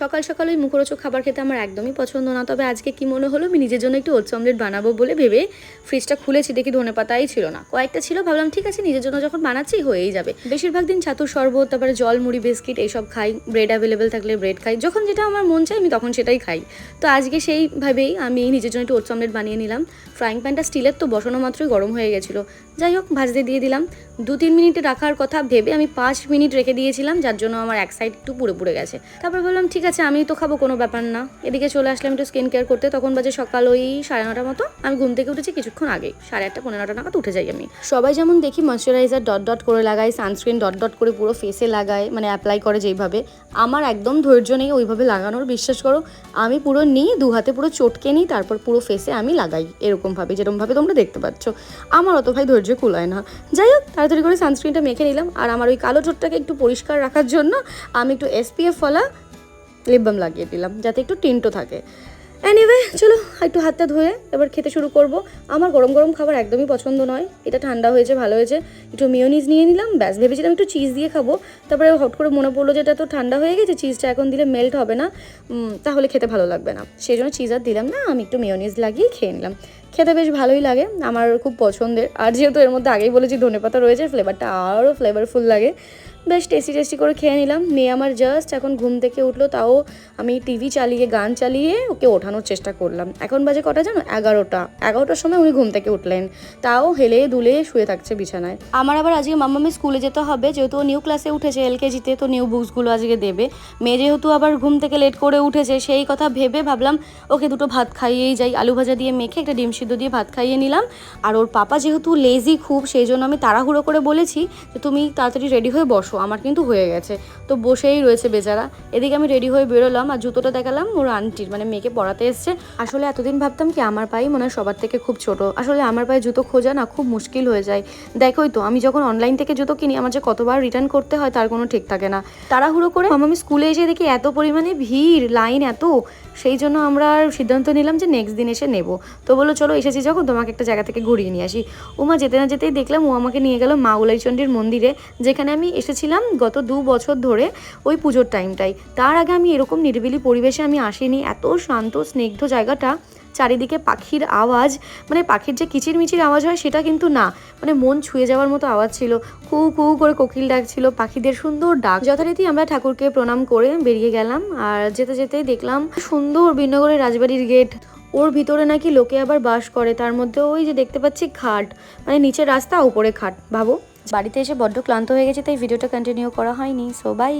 সকাল সকাল ওই মুখরোচক খাবার খেতে আমার একদমই পছন্দ না। তবে আজকে কি মনে হলো, আমি নিজের জন্য একটু ওটস অমলেট বানাবো বলে ভেবে ফ্রিজটা খুলেছি, দেখি ধনেপাতাই ছিল না, কয়েকটা ছিল। ভাবলাম ঠিক আছে, নিজের জন্য যখন বানাচ্ছি হয়েই যাবে। বেশিরভাগ দিন ছাতুর শরবত, তারপরে জল, মুড়ি, বিস্কিট এইসব খাই। ব্রেড অ্যাভেলেবেল থাকলে ব্রেড খাই, যখন যেটা আমার মন চাই আমি তখন সেটাই খাই। তো আজকে সেইভাবেই আমি নিজের জন্য একটু ওটস অমলেট বানিয়ে নিলাম। ফ্রাইং প্যানটা স্টিলের, তো বসানো মাত্রই গরম হয়ে গেছিলো। যাই হোক, ভাজতে দিয়ে দিলাম। 2-3 মিনিটে রাখার কথা ভেবে আমি 5 মিনিট রেখে দিয়েছিলাম, যার জন্য আমার এক সাইড একটু পুড়ে গেছে। তারপর বললাম ঠিক আছে, আমি তো খাবো, কোনো ব্যাপার না। এদিকে চলে আসলাম একটু স্কিন কেয়ার করতে। তখন বাজে সকাল ওই 9:30 মতো। আমি ঘুম থেকে উঠেছি কিছুক্ষণ আগে, 8:30 পৌনে 9 নাগাদ উঠে যাই আমি। সবাই যেমন দেখি ময়শ্চারাইজার ডট করে লাগায়, সানস্ক্রিন ডট করে পুরো ফেসে লাগায়, মানে অ্যাপ্লাই করে যেইভাবে। আমার একদম ধৈর্য নেই ওইভাবে লাগানোর, বিশ্বাস করো। আমি পুরো নিই, 2 হাতে পুরো চটকে নিই, তারপর পুরো ফেসে আমি লাগাই এরকমভাবে, যেরকমভাবে তোমরা দেখতে পাচ্ছ। আমার অত ভাই ধৈর্য কুলায় না। যাই হোক, তাড়াতাড়ি করে সানস্ক্রিনটা মেখে নিলাম। আর আমার ওই কালো ঠোঁটটাকে একটু পরিষ্কার রাখার জন্য আমি একটু SPF ওয়ালা লিপ বাম লাগিয়ে দিলাম, যাতে একটু টিন্টও থাকে। এনিওয়ে, চলো একটু হাতটা ধুয়ে এবার খেতে শুরু করব। আমার গরম গরম খাবার একদমই পছন্দ নয়। এটা ঠান্ডা হয়েছে, ভালো হয়েছে। একটু মিওনিজ নিয়ে নিলাম, ব্যাস। ভেবেছিলাম একটু চিজ দিয়ে খাবো, তারপরে হট করে মনে পড়লো যে এটা তো ঠান্ডা হয়ে গেছে, চিজটা এখন দিলে মেল্ট হবে না, তাহলে খেতে ভালো লাগবে না। সেই জন্য চিজ আর দিলাম না, আমি একটু মিওনিজ লাগিয়ে খেয়ে নিলাম। খেতে বেশ ভালোই লাগে, আমার খুব পছন্দের। আর যেহেতু এর মধ্যে আগেই বলেছি ধনেপাতা রয়েছে, ফ্লেভারটা আরও ফ্লেভারফুল লাগে। বেশ টেস্টি করে খেয়ে নিলাম। মেয়ে আমার জাস্ট এখন ঘুম থেকে উঠলো, তাও আমি টিভি চালিয়ে, গান চালিয়ে ওকে ওঠানোর চেষ্টা করলাম। এখন বাজে কটা জানো? 11টার সময় উনি ঘুম থেকে উঠলেন, তাও হেলে দুলে শুয়ে থাকছে বিছানায়। আমার আবার আজকে মাম্মামের স্কুলে যেতে হবে, যেহেতু ও নিউ ক্লাসে উঠেছে, LKG-তে, তো নিউ বুকসগুলো আজকে দেবে। মেয়ে যেহেতু আবার ঘুম থেকে লেট করে উঠেছে, সেই কথা ভেবে ভাবলাম ওকে দুটো ভাত খাইয়েই যাই। আলু ভাজা দিয়ে মেখে একটা ডিম সিদ্ধ দিয়ে ভাত খাইয়ে নিলাম। আর ওর পাপা যেহেতু লেজি খুব, সেই জন্য আমি তাড়াহুড়ো করে বলেছি যে তুমি তাড়াতাড়ি রেডি হয়ে বসো, আমার কিন্তু হয়ে গেছে। তো বসেই রয়েছে বেচারা। এদিকে আমি রেডি হয়ে বেরোলাম, আর জুতোটা দেখালাম ওর আন্টির, মানে মেয়েকে পড়াতে এসছে। আসলে এতদিন ভাবতাম কি আমার পায়ে মনে হয় সবার থেকে খুব ছোট। আসলে আমার পায়ে জুতো খোঁজা না খুব মুশকিল হয়ে যায়। দেখোই তো, আমি যখন অনলাইন থেকে জুতো কিনি, আমার যে কতবার রিটার্ন করতে হয় তার কোনো ঠিক থাকে না। তাড়াহুড়ো করে আমি স্কুলে এসে দেখি এত পরিমাণে ভিড়, লাইন এত, সেই জন্য আমরা সিদ্ধান্ত নিলাম যে নেক্সট দিন এসে নেব। তো বললো চলো, এসেছি যখন তোমাকে একটা জায়গা থেকে ঘুরিয়ে নিয়ে আসি। উমা যেতে না যেতেই দেখলাম ও আমাকে নিয়ে গেল মা উলাইচণ্ডীর মন্দিরে, যেখানে আমি এসেছিলাম গত 2 বছর ধরে ওই পুজোর টাইমটাই। তার আগে আমি এরকম নিরিবিলি পরিবেশে আমি আসিনি। এত শান্ত স্নিগ্ধ জায়গাটা, চারিদিকে পাখির আওয়াজ, মানে পাখির যে কিচিরমিচির আওয়াজ হয় সেটা কিন্তু না, মানে মন ছুঁয়ে যাওয়ার মতো আওয়াজ ছিল। কু কু করে কোকিল ডাকছিল, পাখিদের সুন্দর ডাক। যথারীতি আমরা ঠাকুরকে প্রণাম করে বেরিয়ে গেলাম। আর যেতে যেতেই দেখলাম সুন্দর বিন্নগরের রাজবাড়ির গেট। ওর ভিতরে নাকি লোকে আবার বাস করে, তার মধ্যে ওই যে দেখতে পাচ্ছি খাট, মানে নিচের রাস্তা উপরে খাট। ভাবো, বাড়িতে এসে বড্ড ক্লান্ত হয়ে গেছে, তাই ভিডিওটা কন্টিনিউ করা হয়নি। So by.